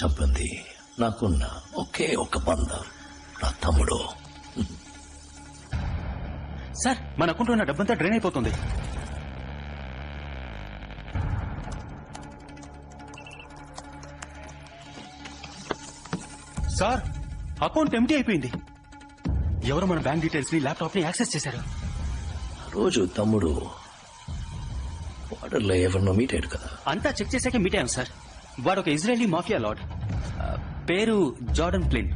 చంపింది నాకున్న ఒకే ఒక బంధం, నా తమ్ముడు. సార్ మన అకౌంట్లో ఉన్న డబ్బంతా డ్రైన్ అయిపోతుంది. సార్ అకౌంట్ ఎంటీ అయిపోయింది. ఎవరు మన బ్యాంక్ డీటెయిల్స్ ని ల్యాప్టాప్ ని యాక్సెస్ చేశారు. రోజు తమ్ముడు బార్డర్లో ఎవరినో మీట్ అయ్యాడు కదా. అంతా చెక్ చేశాకే మీట్ అయ్యాం సార్. వాడు ఒక ఇజ్రాయలీ మాఫియా లార్డ్, పేరు జార్డన్ ప్లిన్.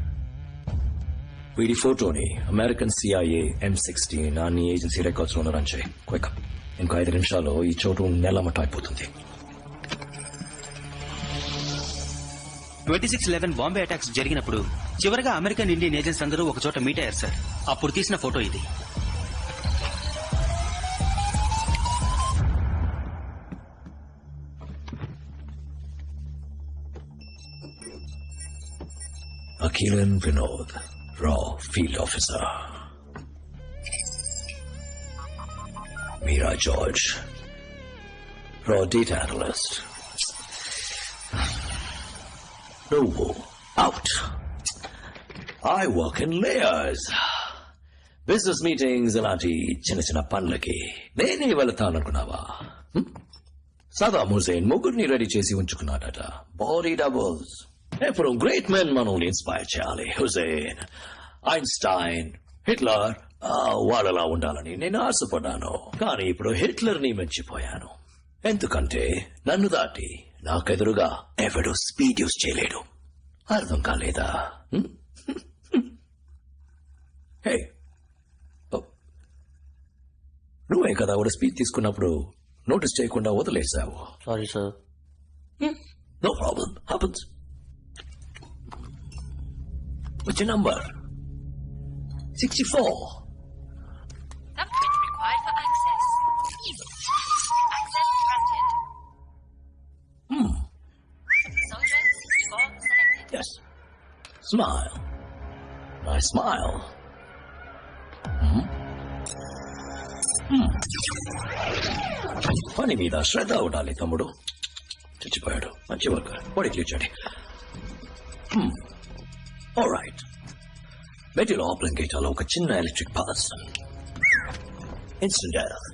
వీడి ఫోటోని అమెరికన్ CIA M16 అన్ని ఏజెన్సీ రికార్డ్స్ లో రన్ చేయి. క్విక్. ఇంకో 5 నిమిషాల్లో ఈ చోటు నెలమట అయిపోతుంది. 26/11 బాంబే అటాక్స్ జరిగినప్పుడు చివరిగా అమెరికన్ ఇండియన్ ఏజెంట్స్ అందరూ ఒక చోట మీట్ అయ్యారు సార్. అప్పుడు తీసిన ఫోటో ఇది. Akilan Vinod, Raw Field Officer. Meera George, Raw Data Analyst. No, out. I work in layers. Business meetings అలాంటి చిన్న చిన్న పనులకి నేనే వెళతాననుకున్నావా? సదా ముజైన్ ముగ్గురిని రెడీ చేసి ఉంచుకున్నాడట. Body doubles. ఎప్పుడు గ్రేట్ మెన్ మనల్ని ఇన్స్పైర్ చేయాలి. హుసేన్, ఐన్స్టైన్, హిట్లర్ వాళ్ళలా ఉండాలని నేను ఆశపడ్డాను. కానీ ఇప్పుడు హిట్లర్ ని మెచ్చిపోయాను. ఎందుకంటే నన్ను దాటి నాకెదురుగా ఎవడు స్పీడ్ యూజ్ చేయలేడు. అర్థం కాలేదా? హే, నువ్వే కదా వాడు స్పీడ్ తీసుకున్నప్పుడు నోటీస్ చేయకుండా వదిలేసావు. Sorry sir. No problem, happens. What's your number? 64. Thumbprint required for access. Access granted. Soldier 64 selected. Yes. Smile. Nice smile. పని మీద శ్రద్ధ ఉండాలి తమ్ముడు. చచ్చిపోయాడు. మంచి వర్క్. బాడీ క్లీన్ చేయండి. All right. మెటీరియల్ ఆప్లింగేటర్లో ఒక చిన్న ఎలక్ట్రిక్ పల్స్. Instant death.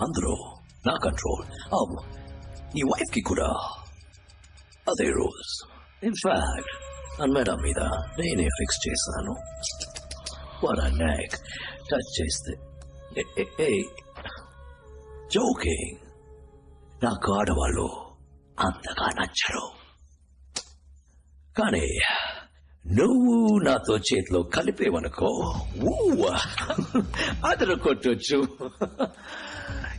అందరూ నా కంట్రోల్. నీ వైఫ్ కి కూడా అదే రూల్స్. ఇన్ఫాక్ట్ నా మేడం మీద నేనే ఫిక్స్ చేశాను. వాట్ ఆ నెక్ టచ్ చేస్తే జోకింగ్. నాకు ఆడవాళ్ళు అంతగా నచ్చరు. కానీ నువ్వు నాతో చేతిలో కలిపేవనుకో అదరు కొట్టొచ్చు.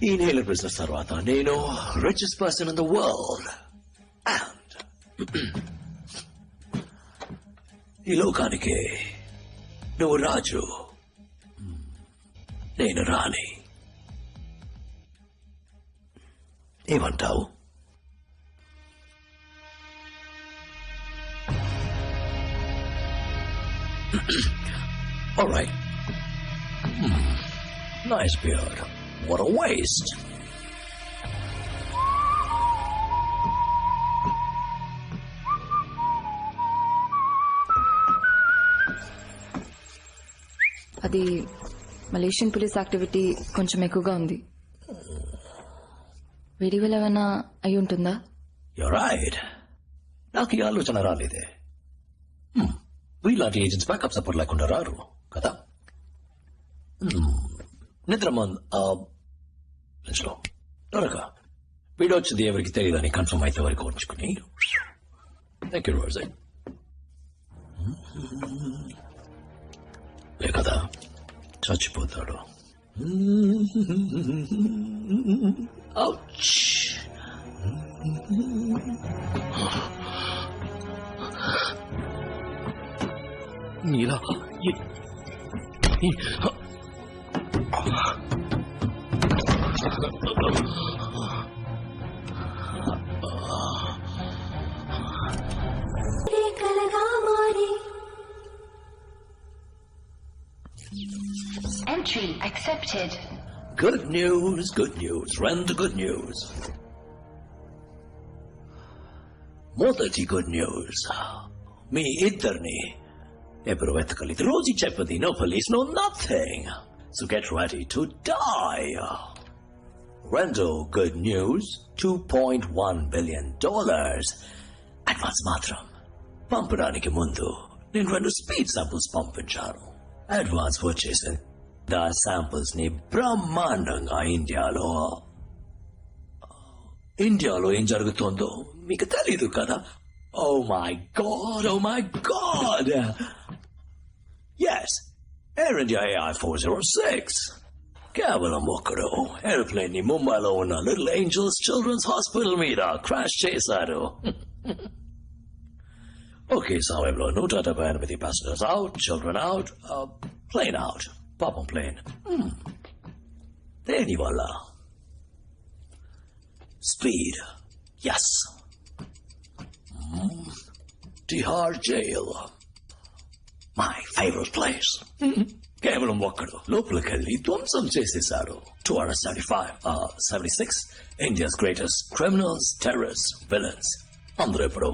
ఈ నేల బిజినెస్ తర్వాత నేను richest person in the world. And ఈ లోకానికి నువ్వు రాజు, నేను రాణి. ఏమంటావు? All right. Nice beard. What a waste. అది మలేషియన్ పోలీస్ యాక్టివిటీ కొంచెం ఎక్కువగా ఉంది. వేడి వల్ల ఏమైనా అయి ఉంటుందా? You're right. నాకు ఈ ఆలోచన రాలేదే. వీళ్ళంటి ఏజెంట్స్ బ్యాకప్ సపోర్ట్ లేకుండా రారు కదా. నిద్రలో త్వరగా వీడొచ్చింది ఎవరికి తెలియదని కన్ఫర్మ్ అయితే వరకు ఉంచుకుని. థ్యాంక్ యూ రోజే. లే కదా చచ్చిపోతాడు. Ouch. Neela Entry accepted. Good news, good news. Run the good news. మొదటి గుడ్ న్యూస్, మీ ఇద్దరిని ఎవరు వెతకలేదు. రోజు చెప్పది no police no nothing, so get ready to die. రెండో గుడ్ న్యూస్, $2.1 billion అడ్వాన్స్ మాత్రం. పంపడానికి ముందు నేను 2 స్పీడ్ శాంపుల్స్ పంపించాను. అడ్వాన్స్ వచ్చేసింది. ఆ శాంపుల్స్ ని బ్రహ్మాండంగా ఇండియాలో ఏం జరుగుతుందో మీకు తెలీదు కదా. Oh my god. Yes, Air India AI 406 కేవలం ఒక్కడు ఏరోప్లేన్ ని ముంబైలో ఉన్న లిటిల్ ఏంజల్స్ చిల్డ్రన్స్ హాస్పిటల్ మీద క్రాష్ చేశారు. ఒకే సమయంలో 178 passengers out, children out, plane out. పాపం ప్లేన్. దేని వల్ల? Speed. Yes, Tihar jail, my favourite place. కేవలం ఒక్కడు లోపలికెళ్ళి ధ్వంసం చేసేశారు. 276 India's greatest criminals, terrorist, villains అందరూ ఇప్పుడు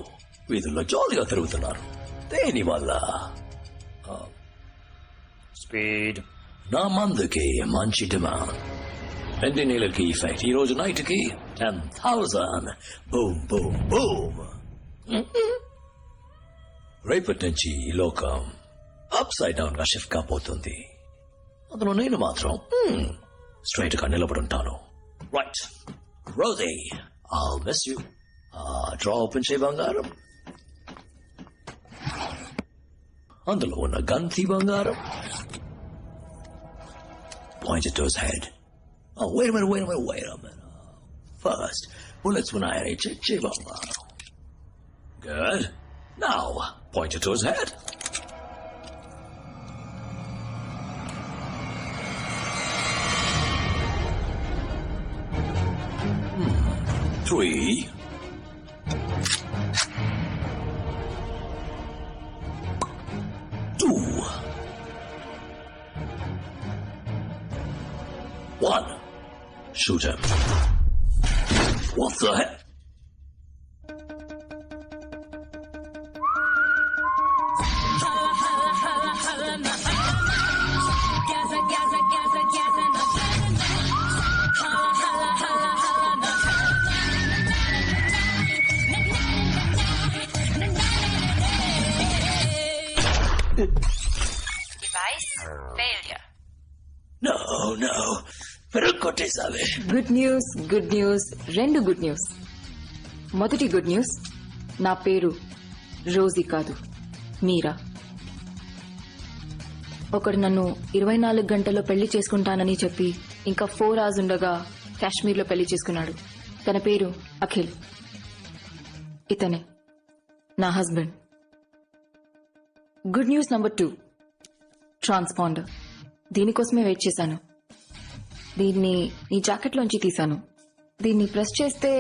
వీధుల్లో జాలీగా తిరుగుతున్నారు. దేని వల్ల? స్పీడ్. నా మందుకి మంచి డిమాండ్. 2 నెలలకి ఎఫెక్ట్. ఈ రోజు నైట్ కి 10,000. Boom boom boom. రేపటి నుంచి ఈ లోకం అప్సైడ్ డౌన్ గా షిఫ్ట్ కాబోతుంది. అందులో నేను మాత్రం స్ట్రైట్ గా నిలబడుంటాను. Right Rosie, I'll miss you. Drawer open చేయి బంగారం. అందులో ఉన్న గంతి బంగారం. Point it to his head. Oh, wait a minute. First, bullets when I check బంగారం. Good. Now, point it to his head. Three. 2. 1. Shoot him. What the heck? Device failure. No. పెరగొట్టేసావే. Good news, good news, 2 good news. మొదటి good news, నా పేరు Rosie కాదు, మీరా. ఒకడు నన్ను 24 గంటల్లో పెళ్లి చేసుకుంటానని చెప్పి ఇంకా 4 hours ఉండగా కాశ్మీర్లో పెళ్లి చేసుకున్నాడు. తన పేరు అఖిల్. ఇతనే నా husband. Good news number 2, transponder. దీనికోసమే వెయిట్ చేశాను. దీన్ని నీ జాకెట్లోంచి తీశాను. దీన్ని ప్రెస్ చేస్తే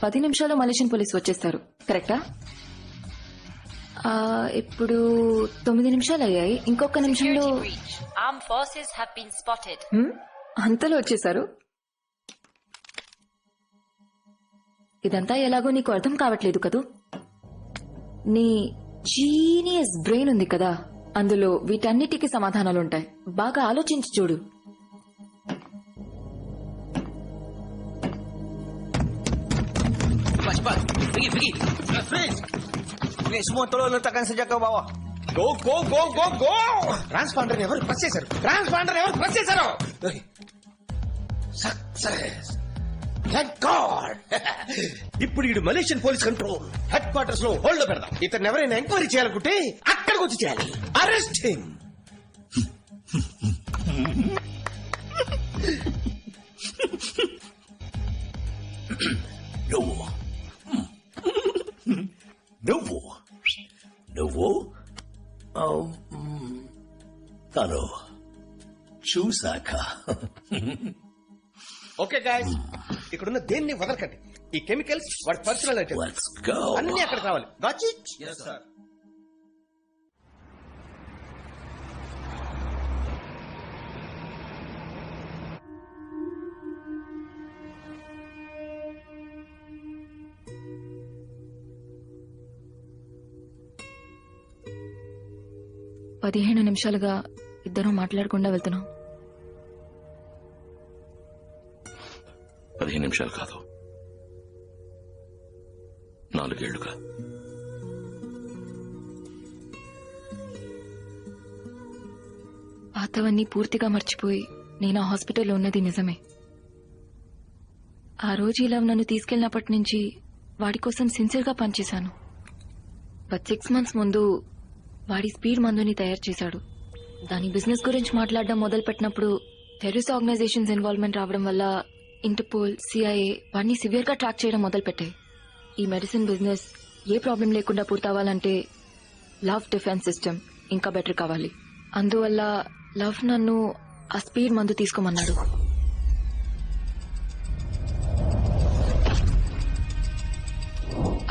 10 నిమిషాల్లో మలేషియన్ పోలీస్ వచ్చేస్తారు. కరెక్టా? ఇప్పుడు 9 నిమిషాలు అయ్యాయి. ఇంకొక నిమిషంలో Security breach. Armed forces have been spotted. అంతలో వచ్చేసారు. ఇదంతా ఎలాగో నీకు అర్థం కావట్లేదు కదూ. నీ జీనియస్ బ్రెయిన్ ఉంది కదా, అందులో వీటన్నిటికీ సమాధానాలుంటాయి. బాగా ఆలోచించి చూడు. Cepat. Pergi. Freeze. Please, semua tolong letakkan senjata ke bawah. Go. Transponder ఎవరు ప్రెస్ చేశారు? సక్సెస్. Thank God. ఇప్పుడు ఈ Malaysian police control head quarters లో హోల్డ్ లో పెడదాం. ఇతను ఎవరైనా ఎంక్వైరీ చేయాలనుకుంటే అక్కడికి వచ్చి చేయాలి. Arrest him. నువ్వు తను చూసాక ఓకే గాయ్స్, ఇక్కడున్న దేన్ని వదలకండి. ఈ కెమికల్స్ వాడి పర్సనల్ ఐటమ్స్ Let's go. అన్ని అక్కడ కావాలి. Got it? yes sir. 15 నిమిషాలుగా ఇద్దరం మాట్లాడకుండా వెళ్తున్నాం. 15 నిమిషాలు కాదు, 4 ఏళ్లుగా. పాతవన్నీ పూర్తిగా మర్చిపోయి నేను ఆ హాస్పిటల్లో ఉన్నది నిజమే. ఆ రోజు ఇలా నన్ను తీసుకెళ్లినప్పటి నుంచి వాడి కోసం సిన్సియర్గా పనిచేశాను. బట్ 6 మంత్స్ ముందు వాడి స్పీడ్ మందుని తయారు చేశాడు. దాని బిజినెస్ గురించి మాట్లాడడం మొదలుపెట్టినప్పుడు టెర్రరిస్ట్ ఆర్గనైజేషన్స్ ఇన్వాల్వ్మెంట్ రావడం వల్ల ఇంటర్పోల్, CIA వాడిని సివియర్ గా ట్రాక్ చేయడం మొదలుపెట్టాయి. ఈ మెడిసిన్ బిజినెస్ ఏ ప్రాబ్లం లేకుండా పూర్తవ్వాలంటే లవ్ డిఫెన్స్ సిస్టమ్ ఇంకా బెటర్ కావాలి. అందువల్ల లవ్ నన్ను ఆ స్పీడ్ మందు తీసుకోమన్నాడు.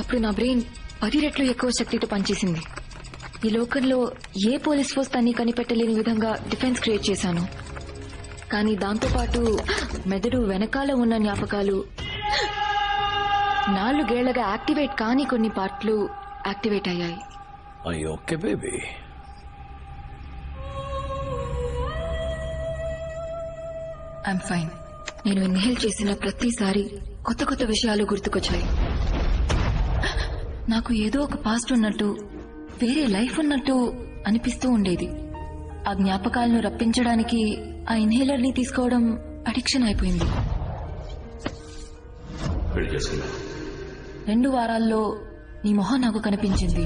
అప్పుడు నా బ్రెయిన్ 10 రెట్లు ఎక్కువ శక్తితో పనిచేసింది. ఈ లోకంలో ఏ పోలీస్ ఫోర్స్ తన్ని కనిపెట్టలేని విధంగా డిఫెన్స్ క్రియేట్ చేశాను. కానీ దాంతోపాటు మెదడు వెనకాల ఉన్న జ్ఞాపకాలు, 4 ఏళ్లగా యాక్టివేట్ కాని కొన్ని పార్ట్లు యాక్టివేట్ అయ్యాయి. అయ్యో ఓకే బేబీ. I'm fine. నేను ఇన్హేల్ చేసిన ప్రతిసారి కొత్త కొత్త విషయాలు గుర్తుకొచ్చాయి. నాకు ఏదో ఒక పాస్ట్ ఉన్నట్టు, వేరే లైఫ్ ఉన్నట్టు అనిపిస్తూ ఉండేది. ఆ జ్ఞాపకాలను రప్పించడానికి ఆ ఇన్హేలర్ ని తీసుకోవడం అడిక్షన్ అయిపోయింది. పెళ్లి చేసుకున్నా 2 వారాల్లో నీ మొహం నాకు కనిపించింది.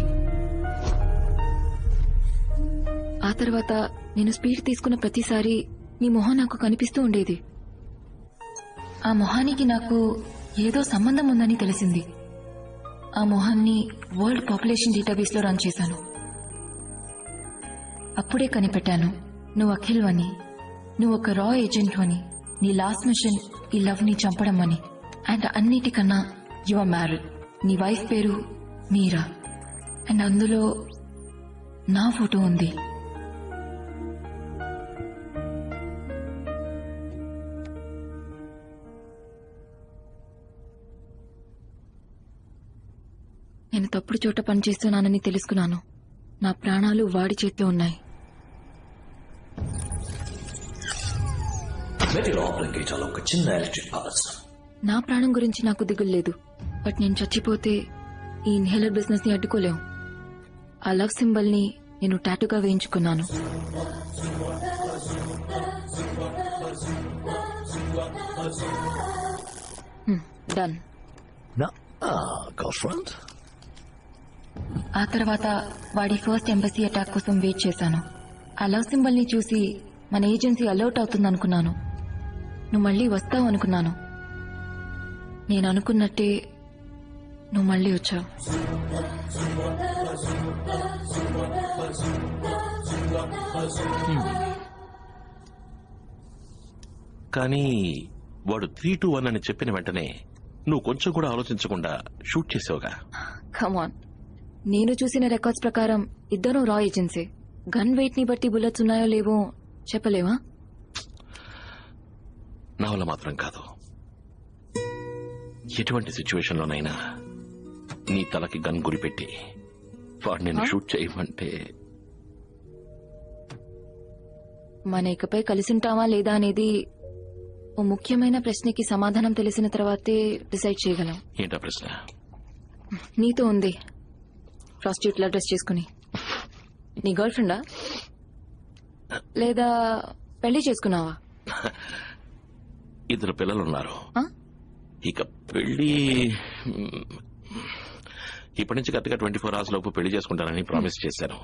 ఆ తర్వాత నేను స్పీడ్ తీసుకున్న ప్రతిసారి నీ మొహం నాకు కనిపిస్తూ ఉండేది. ఆ మొహానికి నాకు ఏదో సంబంధం ఉందని తెలిసింది. ఆ మొహాన్ని వరల్డ్ పాపులేషన్ డేటాబేస్ లో రన్ చేశాను. అప్పుడే కనిపెట్టాను, నువ్వు అఖిల్ అని, నువ్వు ఒక రా ఏజెంట్ అని, నీ లాస్ట్ మిషన్ ఈ లవ్ ని చంపడం అని. అండ్ అన్నిటికన్నా యు ఆర్ మ్యారీడ్. నీ వైఫ్ పేరు మీరా. అండ్ అందులో నా ఫోటో ఉంది. నేను తప్పుడు చోట పనిచేస్తున్నానని తెలుసుకున్నాను. నా ప్రాణాలు వాడి చేతిలో ఉన్నాయి. మెడి లోపలికి చాలా ఒక చిన్న ఎలక్ట్రిక్ పల్స్. నా ప్రాణం గురించి నాకు దిగులు లేదు. బట్ నేను చచ్చిపోతే ఈ ఇన్హేలర్ బిజినెస్ ని అడ్డుకోలేం. ఆ లవ్ సింబల్ ని నేను టాటూగా వేయించుకున్నాను. డన్. గర్ల్ఫ్రెండ్. ఆ తర్వాత వాడి ఫస్ట్ ఎంబసీ అటాక్ కోసం వెయిట్ చేశాను. ఆ లవ్ సింబల్ ని చూసి మన ఏజెన్సీ అలర్ట్ అవుతుందనుకున్నాను. నువ్వు మళ్ళీ వస్తావు అనుకున్నాను. నేను అనుకున్నట్టే నువ్వు మళ్ళీ వచ్చావు. కానీ వాడు 3-2-1 అని చెప్పిన వెంటనే నువ్వు కొంచెం కూడా ఆలోచించకుండా షూట్ చేసావుగా. కమాన్, నేను చూసిన రికార్డ్స్ ప్రకారం ఇద్దరు రా ఏజెన్సీ. గన్ వెయిట్ ని బట్టి బుల్లెట్స్ ఉన్నాయో లేవో చెప్పలేవా? నా వల్ల మాత్రం కాదు. ఎటువంటి సిచ్యువేషన్ లోనైనా నీ తలకి గన్ గురిపెట్టి వాడు నేను షూట్ చేయమంటే మన ఇకపై కలిసుంటామా లేదా అనేది ఓ ముఖ్యమైన ప్రశ్నకి సమాధానం తెలిసిన తర్వాతే డిసైడ్ చేయగలం. ఏంటా ప్రశ్న? నీతో ఉంది. ప్రాస్టిట్యూట్ లా డ్రెస్ చేసుకుని నీ గర్ల్ ఫ్రెండా లేదా పెళ్లి చేసుకున్నావా? 2 పిల్లలున్నారు. ఆ? ఇక పెళ్లి ఇప్పటి నుంచి కరెక్ట్గా 24 hours లోపు పెళ్లి చేసుకుంటానని ప్రామిస్ చేశాను.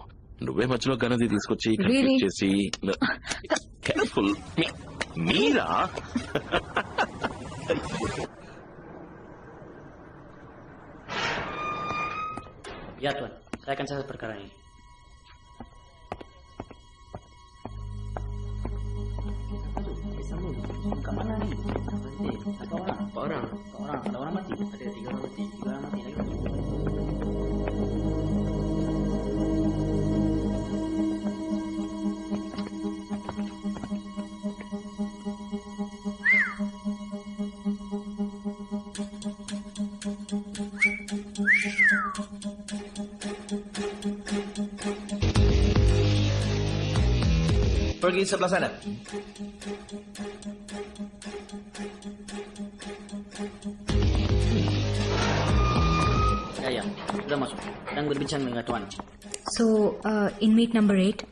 నువ్వే మధ్యలో గనది తీసుకొచ్చి Really? కన్ఫ్యూజ్ చేసి careful Meera Ya tuan, saya akan catat perkara ini. Kemana nih? Ada orang mati. Ada 3 orang mati. 3 orang mati lagi. Pergi sebelah sana. Ya, sudah masuk. Sedang berbincang dengan Tuan. So, inmate number 8,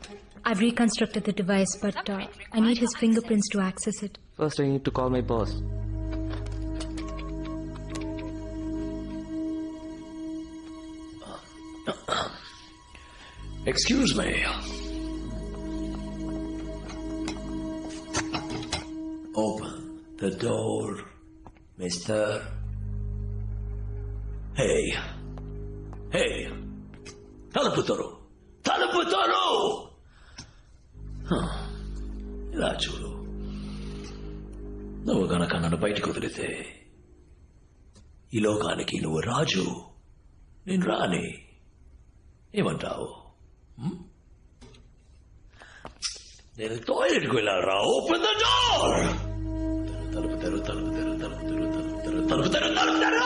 I've reconstructed the device, but I need his fingerprints to access it. First, I need to call my boss. Excuse me. Open the door, mister. Hey. Hey. తలుపు తోరు. తలుపు తోరు. ఇలా చూడు. నువ్వు గనక నన్ను బయటకు వదిలితే ఈ లోకానికి నువ్వు రాజు, నేను రాని. ఏమంటావు? నేను టాయిలెట్కి వెళ్ళారా? Open the door. తలుపు తెరు, తలుపు తెరు, తలుపు తెరు, తలుపు తెరు, తలుపు తెరు, తలుపు తెరు.